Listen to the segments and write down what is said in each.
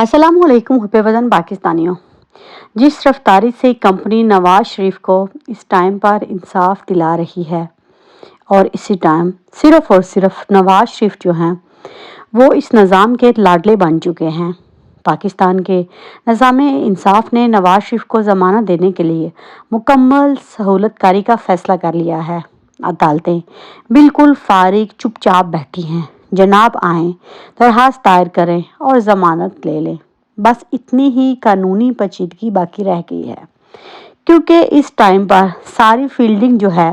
अस्सलाम वालेकुम हुब्बे वतन पाकिस्तानियों। जिस रफ्तारी से कंपनी नवाज शरीफ को इस टाइम पर इंसाफ दिला रही है और इसी टाइम सिर्फ और सिर्फ नवाज शरीफ जो हैं वो इस निज़ाम के लाडले बन चुके हैं। पाकिस्तान के निज़ाम इंसाफ ने नवाज शरीफ को ज़मानत देने के लिए मुकम्मल सहूलतकारी का फ़ैसला कर लिया है। अदालतें बिल्कुल फारिग चुपचाप बैठी हैं। जनाब आएँ, दरखास्त दायर करें और ज़मानत ले लें। बस इतनी ही कानूनी पेचीदगी बाकी रह गई है, क्योंकि इस टाइम पर सारी फील्डिंग जो है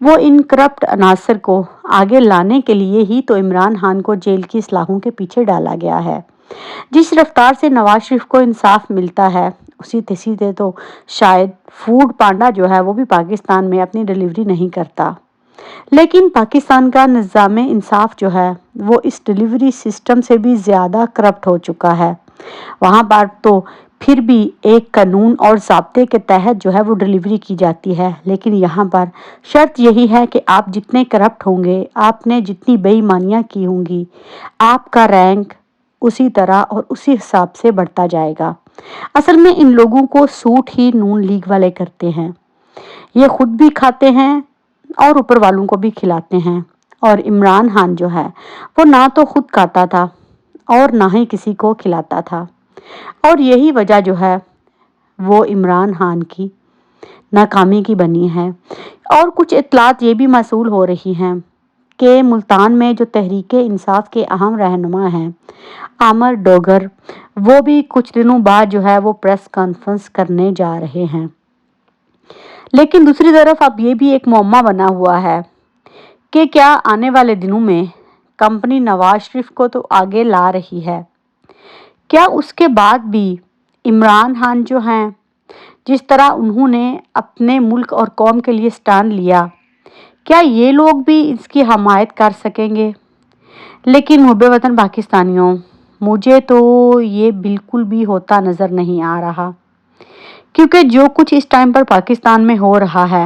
वो इन करप्ट अनासर को आगे लाने के लिए ही तो इमरान खान को जेल की सलाखों के पीछे डाला गया है। जिस रफ्तार से नवाज शरीफ को इंसाफ मिलता है उसी सीधे तो शायद फूड पांडा जो है वो भी पाकिस्तान में अपनी डिलीवरी नहीं करता। लेकिन पाकिस्तान का निज़ाम इंसाफ जो है वो इस डिलीवरी सिस्टम से भी ज़्यादा करप्ट हो चुका है। वहाँ पर तो फिर भी एक कानून और ज़ाब्ते के तहत जो है वो डिलीवरी की जाती है, लेकिन यहाँ पर शर्त यही है कि आप जितने करप्ट होंगे, आपने जितनी बेईमानियाँ की होंगी, आपका रैंक उसी तरह और उसी हिसाब से बढ़ता जाएगा। असल में इन लोगों को सूट ही नून लीग वाले करते हैं। ये खुद भी खाते हैं और ऊपर वालों को भी खिलाते हैं। और इमरान खान जो है वो ना तो खुद खाता था और ना ही किसी को खिलाता था, और यही वजह जो है वो इमरान खान की नाकामी की बनी है। और कुछ इत्तलात ये भी मौसूल हो रही हैं कि मुल्तान में जो तहरीक इंसाफ के अहम रहनुमा हैं आमर डोगर, वो भी कुछ दिनों बाद जो है वो प्रेस कॉन्फ्रेंस करने जा रहे हैं। लेकिन दूसरी तरफ अब ये भी एक मुअम्मा बना हुआ है कि क्या आने वाले दिनों में कंपनी नवाज शरीफ को तो आगे ला रही है, क्या उसके बाद भी इमरान खान जो हैं जिस तरह उन्होंने अपने मुल्क और कौम के लिए स्टैंड लिया, क्या ये लोग भी इसकी हमायत कर सकेंगे? लेकिन मुहब्बे वतन पाकिस्तानियों, मुझे तो ये बिल्कुल भी होता नज़र नहीं आ रहा, क्योंकि जो कुछ इस टाइम पर पाकिस्तान में हो रहा है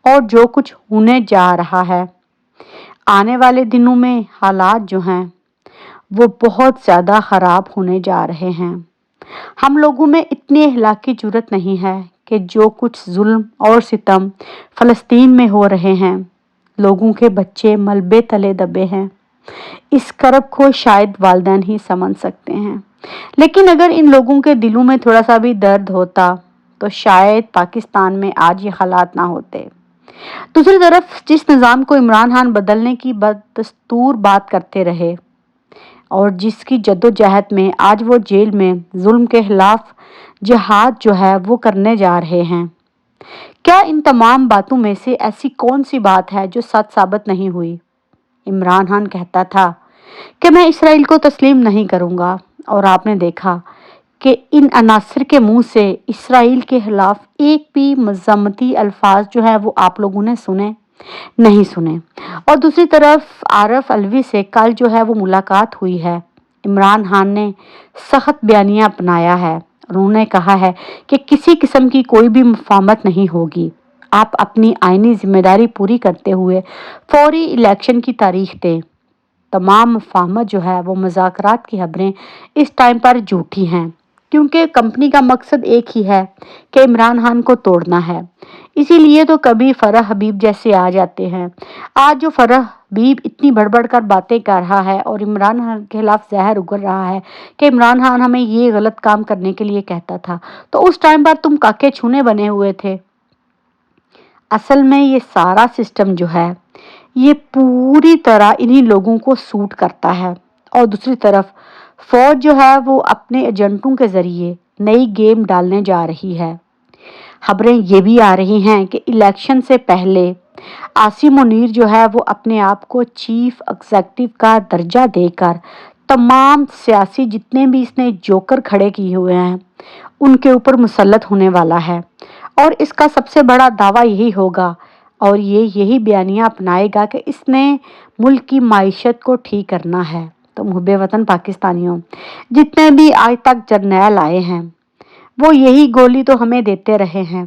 और जो कुछ होने जा रहा है, आने वाले दिनों में हालात जो हैं वो बहुत ज़्यादा ख़राब होने जा रहे हैं। हम लोगों में इतनी अखलाकी जुर्रत नहीं है कि जो कुछ जुल्म और सितम फ़लस्तीन में हो रहे हैं, लोगों के बच्चे मलबे तले दबे हैं, इस करब को शायद वालिदैन ही समझ सकते हैं। लेकिन अगर इन लोगों के दिलों में थोड़ा सा भी दर्द होता तो शायद पाकिस्तान में आज ये हालात ना होते। दूसरी तरफ जिस निज़ाम को इमरान खान बदलने की बदस्तूर बात करते रहे और जिसकी जद्दोजहद में आज वो जेल में जुल्म के खिलाफ जिहाद जो है वो करने जा रहे हैं, क्या इन तमाम बातों में से ऐसी कौन सी बात है जो सच साबित नहीं हुई? इमरान खान कहता था कि मैं इसराइल को तस्लीम नहीं करूंगा, और आपने देखा कि इन अनासर के मुंह से इसराइल के खिलाफ एक भी मज़म्मती अल्फाज जो है वो आप लोगों ने नहीं सुने। और दूसरी तरफ आरफ अलवी से कल जो है वो मुलाकात हुई है। इमरान खान ने सख्त बयानिया अपनाया है। उन्होंने कहा है कि किसी किस्म की कोई भी मुफाहमत नहीं होगी। आप अपनी आईनी जिम्मेदारी पूरी करते हुए फौरी इलेक्शन की तारीख दें। तमाम मुफाहमत जो है वो मुज़ाकरात की खबरें इस टाइम पर झूठी हैं, क्योंकि कंपनी का मकसद एक ही है कि इमरान खान को तोड़ना है। इसीलिए तो कभी फरह हबीब जैसे आ जाते हैं। आज जो फरह हबीब इतनी बढ़ कर बातें कर रहा है और इमरान खान के खिलाफ जहर उगल रहा है कि इमरान खान हमें ये गलत काम करने के लिए कहता था, तो उस टाइम पर तुम काके छूने बने हुए थे। असल में ये सारा सिस्टम जो है ये पूरी तरह इन्हीं लोगों को सूट करता है। और दूसरी तरफ फौज जो है वो अपने एजेंटों के ज़रिए नई गेम डालने जा रही है। खबरें ये भी आ रही हैं कि इलेक्शन से पहले आसिम मुनीर जो है वो अपने आप को चीफ एग्जीक्यूटिव का दर्जा देकर तमाम सियासी जितने भी इसने जोकर खड़े किए हुए हैं उनके ऊपर मुसल्लत होने वाला है। और इसका सबसे बड़ा दावा यही होगा और ये यही बयानियाँ अपनाएगा कि इसने मुल्क की माइशत को ठीक करना है। तो मुहब्बे वतन पाकिस्तानियों, जितने भी आज तक जर्नैल आए हैं वो यही गोली तो हमें देते रहे हैं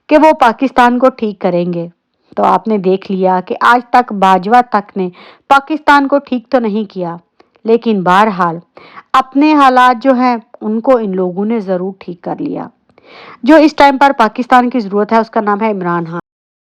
कि वो पाकिस्तान को ठीक करेंगे। तो आपने देख लिया कि आज तक बाजवा तक ने पाकिस्तान को ठीक तो नहीं किया, لیکن بہرحال اپنے حالات جو ہیں ان کو ان لوگوں نے ضرور ٹھیک کر لیا۔ جو اس ٹائم پر پاکستان کی ضرورت ہے اس کا نام ہے عمران خان۔